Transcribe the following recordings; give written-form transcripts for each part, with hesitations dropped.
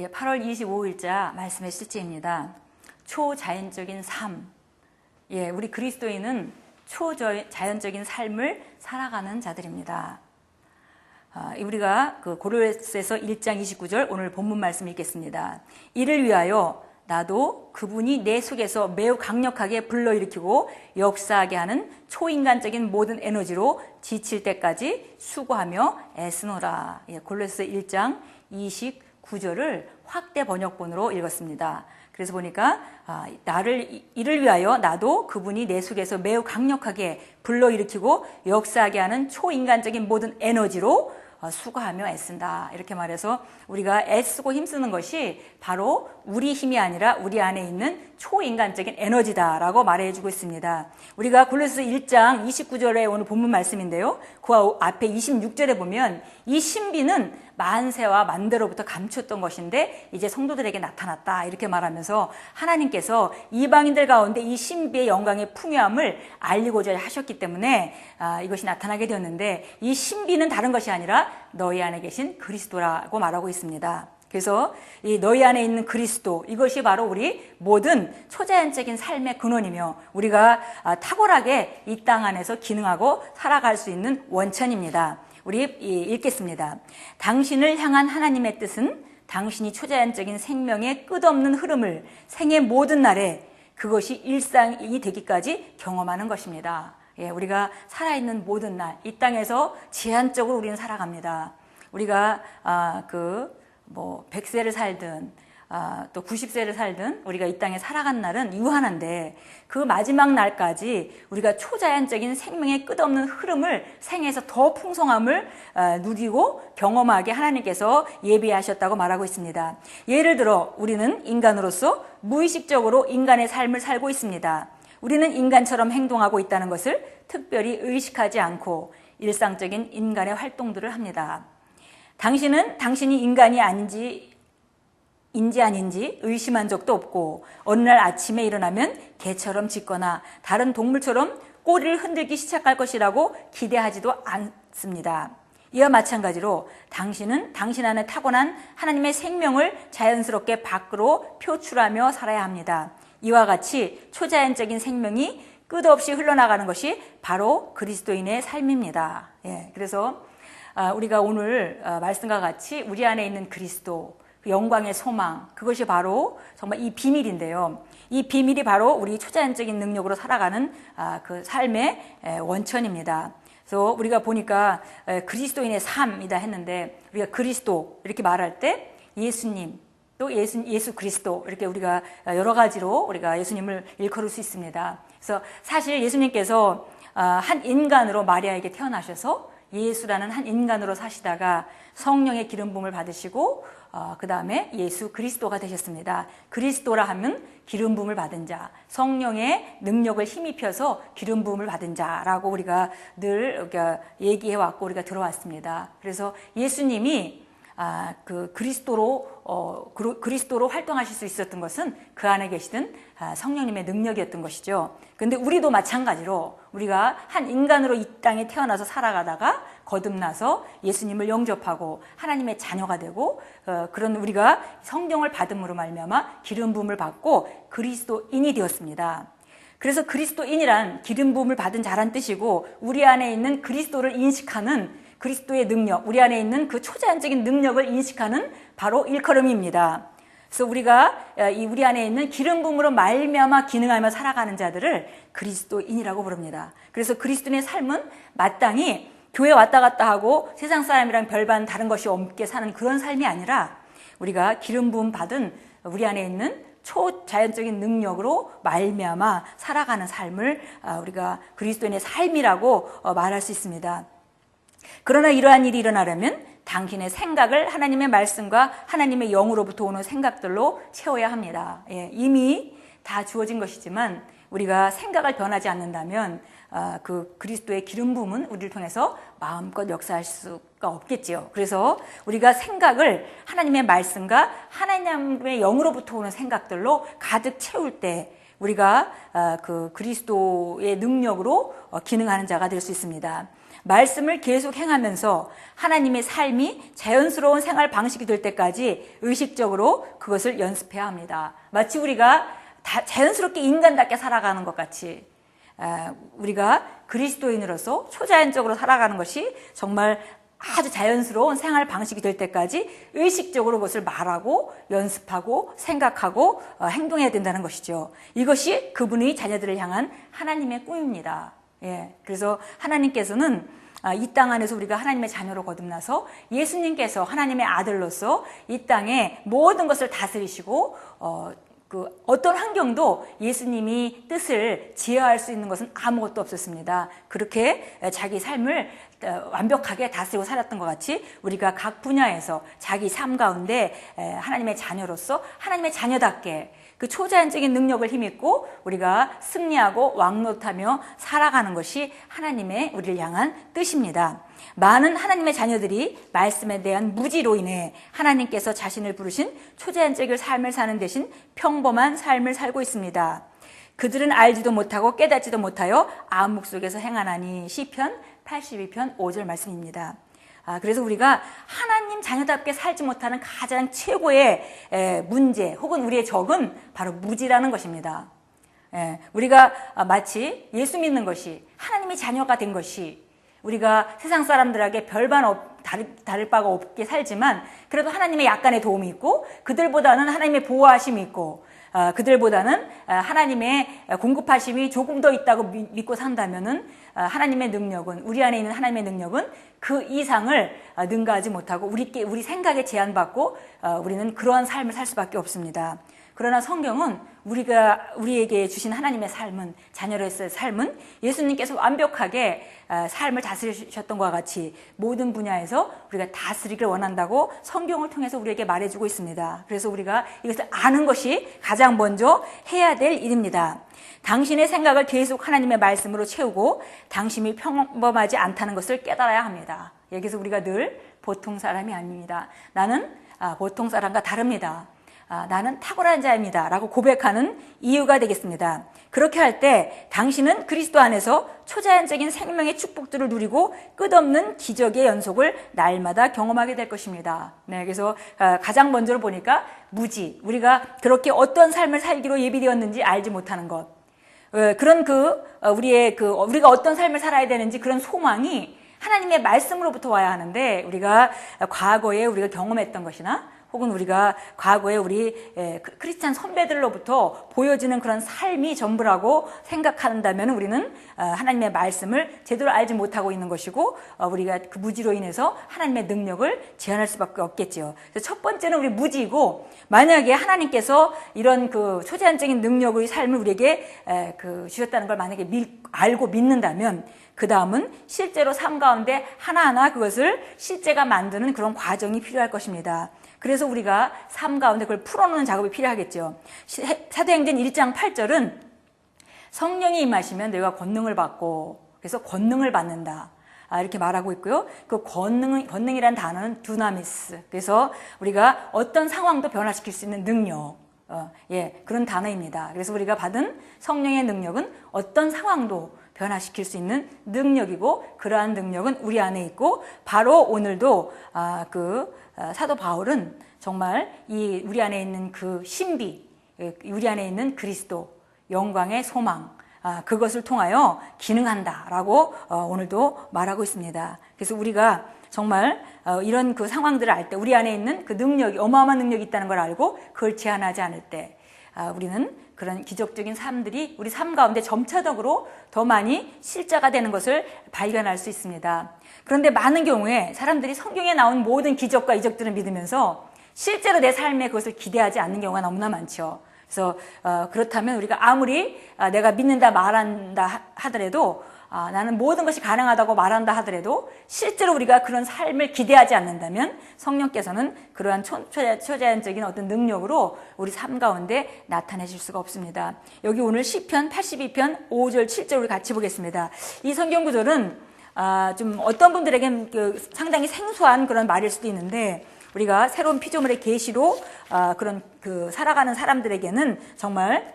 8월 25일자 말씀의 실제입니다. 초자연적인 삶. 우리 그리스도인은 초자연적인 삶을 살아가는 자들입니다. 우리가 고린도전서 1장 29절 오늘 본문 말씀 읽겠습니다. 이를 위하여 나도 그분이 내 속에서 매우 강력하게 불러일으키고 역사하게 하는 초인간적인 모든 에너지로 지칠 때까지 수고하며 애쓰노라. 고린도전서 1장 29절을 확대 번역본으로 읽었습니다. 그래서 보니까 이를 위하여 나도 그분이 내 속에서 매우 강력하게 불러일으키고 역사하게 하는 초인간적인 모든 에너지로 수고하며 애쓴다. 이렇게 말해서 우리가 애쓰고 힘쓰는 것이 바로 우리 힘이 아니라 우리 안에 있는 초인간적인 에너지다라고 말해주고 있습니다. 우리가 고린도전서 1장 29절에 오늘 본문 말씀인데요. 그 앞에 26절에 보면 이 신비는 만세와 만대로부터 감췄던 것인데 이제 성도들에게 나타났다. 이렇게 말하면서 하나님께서 이방인들 가운데 이 신비의 영광의 풍요함을 알리고자 하셨기 때문에 이것이 나타나게 되었는데 이 신비는 다른 것이 아니라 너희 안에 계신 그리스도라고 말하고 있습니다. 그래서 이 너희 안에 있는 그리스도, 이것이 바로 우리 모든 초자연적인 삶의 근원이며 우리가 탁월하게 이 땅 안에서 기능하고 살아갈 수 있는 원천입니다. 우리 읽겠습니다. 당신을 향한 하나님의 뜻은 당신이 초자연적인 생명의 끝없는 흐름을 생의 모든 날에 그것이 일상이 되기까지 경험하는 것입니다. 우리가 살아있는 모든 날, 이 땅에서 제한적으로 우리는 살아갑니다. 우리가 100세를 살든 또 90세를 살든 우리가 이 땅에 살아간 날은 유한한데 그 마지막 날까지 우리가 초자연적인 생명의 끝없는 흐름을 생에서 더 풍성함을 누리고 경험하게 하나님께서 예비하셨다고 말하고 있습니다. 예를 들어 우리는 인간으로서 무의식적으로 인간의 삶을 살고 있습니다. 우리는 인간처럼 행동하고 있다는 것을 특별히 의식하지 않고 일상적인 인간의 활동들을 합니다. 당신은 당신이 인간이 아닌지 의심한 적도 없고 어느 날 아침에 일어나면 개처럼 짖거나 다른 동물처럼 꼬리를 흔들기 시작할 것이라고 기대하지도 않습니다. 이와 마찬가지로 당신은 당신 안에 타고난 하나님의 생명을 자연스럽게 밖으로 표출하며 살아야 합니다. 이와 같이 초자연적인 생명이 끝없이 흘러나가는 것이 바로 그리스도인의 삶입니다. 그래서 우리가 오늘 말씀과 같이 우리 안에 있는 그리스도, 그 영광의 소망, 그것이 바로 정말 이 비밀인데요. 이 비밀이 바로 우리 초자연적인 능력으로 살아가는 그 삶의 원천입니다. 그래서 우리가 보니까 그리스도인의 삶이다 했는데 우리가 그리스도 이렇게 말할 때 예수님, 또 예수 그리스도 이렇게 우리가 여러 가지로 우리가 예수님을 일컬을 수 있습니다. 그래서 사실 예수님께서 한 인간으로 마리아에게 태어나셔서 예수라는 한 인간으로 사시다가 성령의 기름 부음을 받으시고 그 다음에 예수 그리스도가 되셨습니다. 그리스도라 하면 기름 부음을 받은 자, 성령의 능력을 힘입혀서 기름 부음을 받은 자라고 우리가 늘 얘기해 왔고 우리가 들어왔습니다. 그래서 예수님이 그리스도로 활동하실 수 있었던 것은 그 안에 계시던 성령님의 능력이었던 것이죠. 그런데 우리도 마찬가지로 우리가 한 인간으로 이 땅에 태어나서 살아가다가 거듭나서 예수님을 영접하고 하나님의 자녀가 되고 그런 우리가 성령을 받음으로 말미암아 기름 부음을 받고 그리스도인이 되었습니다. 그래서 그리스도인이란 기름 부음을 받은 자란 뜻이고 우리 안에 있는 그리스도를 인식하는 그리스도의 능력, 우리 안에 있는 그 초자연적인 능력을 인식하는 바로 일컬음입니다. 그래서 우리가 우리 안에 있는 기름 부음으로 말미암아 기능하며 살아가는 자들을 그리스도인이라고 부릅니다. 그래서 그리스도인의 삶은 마땅히 교회 왔다 갔다 하고 세상 사람이랑 별반 다른 것이 없게 사는 그런 삶이 아니라 우리가 기름 부음 받은 우리 안에 있는 초자연적인 능력으로 말미암아 살아가는 삶을 우리가 그리스도인의 삶이라고 말할 수 있습니다. 그러나 이러한 일이 일어나려면 당신의 생각을 하나님의 말씀과 하나님의 영으로부터 오는 생각들로 채워야 합니다. 이미 다 주어진 것이지만 우리가 생각을 변하지 않는다면 그 그리스도의 기름 부음은 우리를 통해서 마음껏 역사할 수가 없겠지요. 그래서 우리가 생각을 하나님의 말씀과 하나님의 영으로부터 오는 생각들로 가득 채울 때 우리가 그 그리스도의 능력으로 기능하는 자가 될 수 있습니다. 말씀을 계속 행하면서 하나님의 삶이 자연스러운 생활 방식이 될 때까지 의식적으로 그것을 연습해야 합니다. 마치 우리가 다 자연스럽게 인간답게 살아가는 것 같이 우리가 그리스도인으로서 초자연적으로 살아가는 것이 정말 아주 자연스러운 생활 방식이 될 때까지 의식적으로 그것을 말하고 연습하고 생각하고 행동해야 된다는 것이죠. 이것이 그분의 자녀들을 향한 하나님의 꿈입니다. 그래서 하나님께서는 이 땅 안에서 우리가 하나님의 자녀로 거듭나서 예수님께서 하나님의 아들로서 이 땅에 모든 것을 다스리시고 어떤 환경도 예수님이 뜻을 제어할 수 있는 것은 아무것도 없었습니다. 그렇게 자기 삶을 완벽하게 다스리고 살았던 것 같이 우리가 각 분야에서 자기 삶 가운데 하나님의 자녀로서 하나님의 자녀답게 그 초자연적인 능력을 힘입고 우리가 승리하고 왕노릇하며 살아가는 것이 하나님의 우리를 향한 뜻입니다. 많은 하나님의 자녀들이 말씀에 대한 무지로 인해 하나님께서 자신을 부르신 초자연적인 삶을 사는 대신 평범한 삶을 살고 있습니다. 그들은 알지도 못하고 깨닫지도 못하여 암묵 속에서 행하나니. 시편 82편 5절 말씀입니다. 그래서 우리가 하나님 자녀답게 살지 못하는 가장 최고의 문제 혹은 우리의 적은 바로 무지라는 것입니다. 우리가 마치 예수 믿는 것이 하나님의 자녀가 된 것이 우리가 세상 사람들에게 별반 다를 바가 없게 살지만 그래도 하나님의 약간의 도움이 있고 그들보다는 하나님의 보호하심이 있고 그들보다는 하나님의 공급하심이 조금 더 있다고 믿고 산다면은 하나님의 능력은 우리 안에 있는 하나님의 능력은 그 이상을 능가하지 못하고 우리 생각에 제한받고 우리는 그러한 삶을 살 수밖에 없습니다. 그러나 성경은 우리에게 주신 하나님의 삶은 자녀로서의 삶은 예수님께서 완벽하게 삶을 다스리셨던 것과 같이 모든 분야에서 우리가 다스리기를 원한다고 성경을 통해서 우리에게 말해주고 있습니다. 그래서 우리가 이것을 아는 것이 가장 먼저 해야 될 일입니다. 당신의 생각을 계속 하나님의 말씀으로 채우고 당신이 평범하지 않다는 것을 깨달아야 합니다. 여기서 우리가 늘 보통 사람이 아닙니다. 나는 보통 사람과 다릅니다. 나는 탁월한 자입니다 라고 고백하는 이유가 되겠습니다. 그렇게 할 때 당신은 그리스도 안에서 초자연적인 생명의 축복들을 누리고 끝없는 기적의 연속을 날마다 경험하게 될 것입니다. 그래서 가장 먼저로 보니까 무지, 우리가 그렇게 어떤 삶을 살기로 예비되었는지 알지 못하는 것, 그런 우리가 어떤 삶을 살아야 되는지 그런 소망이 하나님의 말씀으로부터 와야 하는데 우리가 과거에 우리가 경험했던 것이나 혹은 우리가 과거에 우리 크리스찬 선배들로부터 보여지는 그런 삶이 전부라고 생각한다면 우리는 하나님의 말씀을 제대로 알지 못하고 있는 것이고 우리가 그 무지로 인해서 하나님의 능력을 제한할 수밖에 없겠지요. 그래서 첫 번째는 우리 무지이고 만약에 하나님께서 이런 그 초제한적인 능력의 삶을 우리에게 주셨다는 걸 만약에 알고 믿는다면 그 다음은 실제로 삶 가운데 하나하나 그것을 실제가 만드는 그런 과정이 필요할 것입니다. 그래서 우리가 삶 가운데 그걸 풀어놓는 작업이 필요하겠죠. 사도행전 1장 8절은 성령이 임하시면 너희가 권능을 받고 그래서 권능을 받는다. 이렇게 말하고 있고요. 그 권능이라는 단어는 두나미스. 그래서 우리가 어떤 상황도 변화시킬 수 있는 능력. 그런 단어입니다. 그래서 우리가 받은 성령의 능력은 어떤 상황도 변화시킬 수 있는 능력이고 그러한 능력은 우리 안에 있고 바로 오늘도 사도 바울은 정말 우리 안에 있는 그 신비, 우리 안에 있는 그리스도, 영광의 소망, 그것을 통하여 기능한다라고 오늘도 말하고 있습니다. 그래서 우리가 정말 이런 그 상황들을 알 때 우리 안에 있는 그 능력이 어마어마한 능력이 있다는 걸 알고 그걸 제한하지 않을 때 우리는 그런 기적적인 삶들이 우리 삶 가운데 점차적으로 더 많이 실제가 되는 것을 발견할 수 있습니다. 그런데 많은 경우에 사람들이 성경에 나온 모든 기적과 이적들을 믿으면서 실제로 내 삶에 그것을 기대하지 않는 경우가 너무나 많죠. 그래서 그렇다면 우리가 아무리 내가 믿는다 말한다 하더라도 나는 모든 것이 가능하다고 말한다 하더라도 실제로 우리가 그런 삶을 기대하지 않는다면 성령께서는 그러한 초자연적인 어떤 능력으로 우리 삶 가운데 나타내실 수가 없습니다. 여기 오늘 시편 82편 5절 7절 우리 같이 보겠습니다. 이 성경 구절은 좀 어떤 분들에겐 상당히 생소한 그런 말일 수도 있는데 우리가 새로운 피조물의 계시로 그런 살아가는 사람들에게는 정말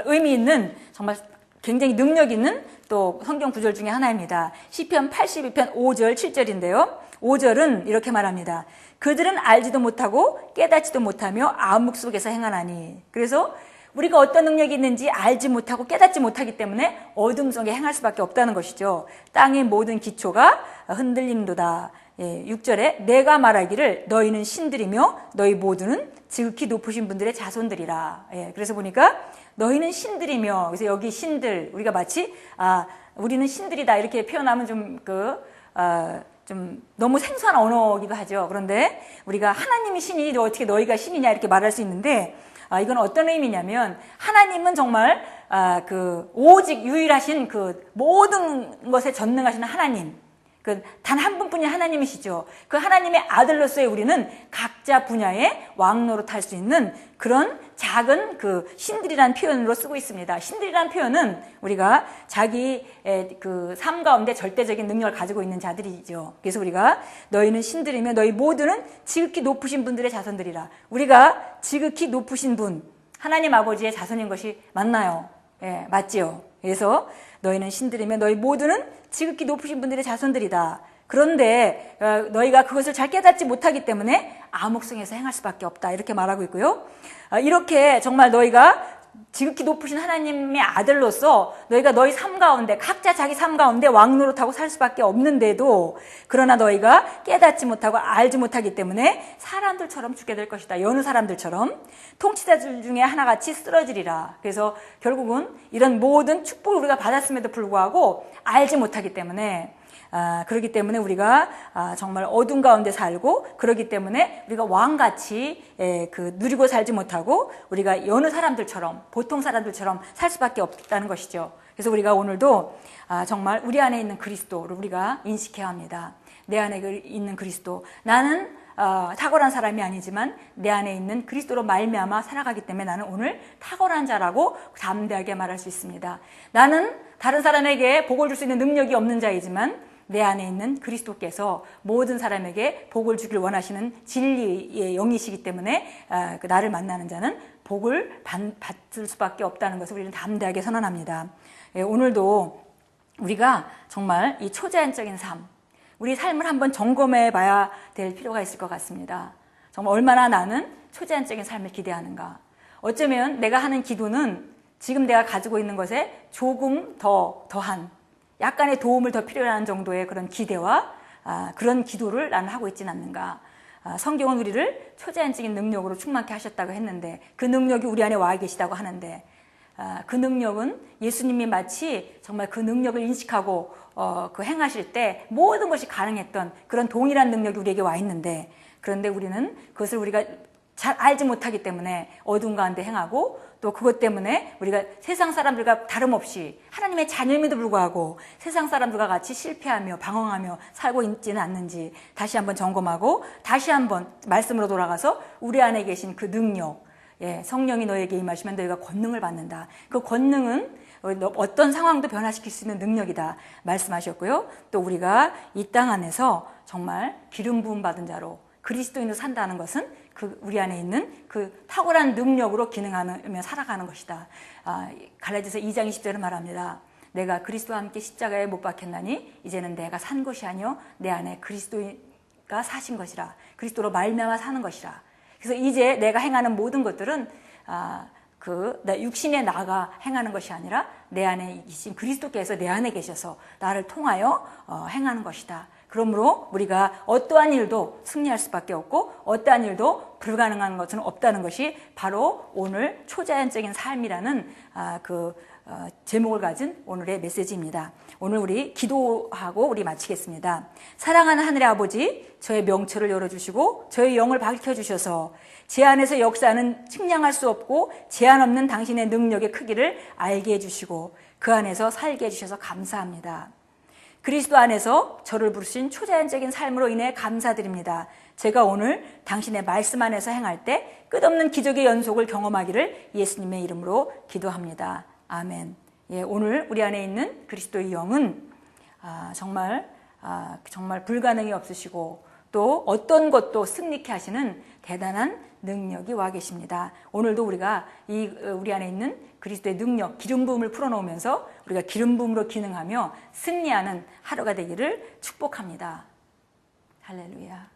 의미 있는 정말 굉장히 능력 있는 또 성경 구절 중에 하나입니다. 시편 82편 5절 7절인데요. 5절은 이렇게 말합니다. 그들은 알지도 못하고 깨닫지도 못하며 암흑 속에서 행하나니. 그래서 우리가 어떤 능력이 있는지 알지 못하고 깨닫지 못하기 때문에 어둠 속에 행할 수밖에 없다는 것이죠. 땅의 모든 기초가 흔들림도다. 6절에 내가 말하기를 너희는 신들이며 너희 모두는 지극히 높으신 분들의 자손들이라. 그래서 보니까 너희는 신들이며, 그래서 여기 신들, 우리가 마치 우리는 신들이다 이렇게 표현하면 좀 너무 생소한 언어이기도 하죠. 그런데 우리가 하나님이 신이니 어떻게 너희가 신이냐 이렇게 말할 수 있는데, 이건 어떤 의미냐면 하나님은 정말 오직 유일하신 그 모든 것에 전능하신 하나님, 그 단 한 분뿐인 하나님이시죠. 그 하나님의 아들로서의 우리는 각자 분야에 왕노릇할 수 있는 그런 작은 그 신들이라는 표현으로 쓰고 있습니다. 신들이라는 표현은 우리가 자기 그 삶 가운데 절대적인 능력을 가지고 있는 자들이죠. 그래서 우리가 너희는 신들이며 너희 모두는 지극히 높으신 분들의 자손들이라. 우리가 지극히 높으신 분, 하나님 아버지의 자손인 것이 맞나요? 맞지요. 그래서 너희는 신들이며 너희 모두는 지극히 높으신 분들의 자손들이다. 그런데 너희가 그것을 잘 깨닫지 못하기 때문에 암흑성에서 행할 수밖에 없다. 이렇게 말하고 있고요. 이렇게 정말 너희가 지극히 높으신 하나님의 아들로서 너희가 너희 삶 가운데 각자 자기 삶 가운데 왕노릇하고 살 수밖에 없는데도, 그러나 너희가 깨닫지 못하고 알지 못하기 때문에 사람들처럼 죽게 될 것이다. 여느 사람들처럼 통치자들 중에 하나같이 쓰러지리라. 그래서 결국은 이런 모든 축복을 우리가 받았음에도 불구하고 알지 못하기 때문에, 그렇기 때문에 우리가 정말 어둠 가운데 살고, 그렇기 때문에 우리가 왕같이 누리고 살지 못하고 우리가 여느 사람들처럼, 보통 사람들처럼 살 수밖에 없다는 것이죠. 그래서 우리가 오늘도 정말 우리 안에 있는 그리스도를 우리가 인식해야 합니다. 내 안에 있는 그리스도, 나는 탁월한 사람이 아니지만 내 안에 있는 그리스도로 말미암아 살아가기 때문에 나는 오늘 탁월한 자라고 담대하게 말할 수 있습니다. 나는 다른 사람에게 복을 줄 수 있는 능력이 없는 자이지만 내 안에 있는 그리스도께서 모든 사람에게 복을 주길 원하시는 진리의 영이시기 때문에 나를 만나는 자는 복을 받을 수밖에 없다는 것을 우리는 담대하게 선언합니다. 오늘도 우리가 정말 이 초자연적인 삶, 우리 삶을 한번 점검해 봐야 될 필요가 있을 것 같습니다. 정말 얼마나 나는 초자연적인 삶을 기대하는가. 어쩌면 내가 하는 기도는 지금 내가 가지고 있는 것에 조금 더한 약간의 도움을 더 필요로 하는 정도의 그런 기대와 그런 기도를 나는 하고 있지는 않는가. 성경은 우리를 초자연적인 능력으로 충만케 하셨다고 했는데, 그 능력이 우리 안에 와 계시다고 하는데, 그 능력은 예수님이 마치 정말 그 능력을 인식하고 그 행하실 때 모든 것이 가능했던 그런 동일한 능력이 우리에게 와 있는데, 그런데 우리는 그것을 우리가 잘 알지 못하기 때문에 어둠 가운데 행하고, 또 그것 때문에 우리가 세상 사람들과 다름없이 하나님의 자녀임에도 불구하고 세상 사람들과 같이 실패하며 방황하며 살고 있지는 않는지 다시 한번 점검하고, 다시 한번 말씀으로 돌아가서 우리 안에 계신 그 능력, 성령이 너에게 임하시면 너희가 권능을 받는다. 그 권능은 어떤 상황도 변화시킬 수 있는 능력이다 말씀하셨고요. 또 우리가 이 땅 안에서 정말 기름 부음 받은 자로 그리스도인으로 산다는 것은 우리 안에 있는 그 탁월한 능력으로 기능하며 살아가는 것이다. 갈라디아서 2장 20절을 말합니다. 내가 그리스도와 함께 십자가에 못 박혔나니 이제는 내가 산 것이 아니요 내 안에 그리스도가 사신 것이라. 그리스도로 말미암아 사는 것이라. 그래서 이제 내가 행하는 모든 것들은 나 육신의 나가 행하는 것이 아니라 내 안에 계신 그리스도께서 내 안에 계셔서 나를 통하여 행하는 것이다. 그러므로 우리가 어떠한 일도 승리할 수밖에 없고 어떠한 일도 불가능한 것은 없다는 것이 바로 오늘 초자연적인 삶이라는 제목을 가진 오늘의 메시지입니다. 오늘 우리 기도하고 우리 마치겠습니다. 사랑하는 하늘의 아버지, 저의 명철을 열어주시고 저의 영을 밝혀주셔서 제 안에서 역사하는 측량할 수 없고 제한 없는 당신의 능력의 크기를 알게 해주시고 그 안에서 살게 해주셔서 감사합니다. 그리스도 안에서 저를 부르신 초자연적인 삶으로 인해 감사드립니다. 제가 오늘 당신의 말씀 안에서 행할 때 끝없는 기적의 연속을 경험하기를 예수님의 이름으로 기도합니다. 아멘. 오늘 우리 안에 있는 그리스도의 영은 정말 불가능이 없으시고 또 어떤 것도 승리케 하시는 대단한 능력이 와 계십니다. 오늘도 우리가 우리 안에 있는 그리스도의 능력, 기름 부음을 풀어놓으면서 우리가 기름 부음으로 기능하며 승리하는 하루가 되기를 축복합니다. 할렐루야.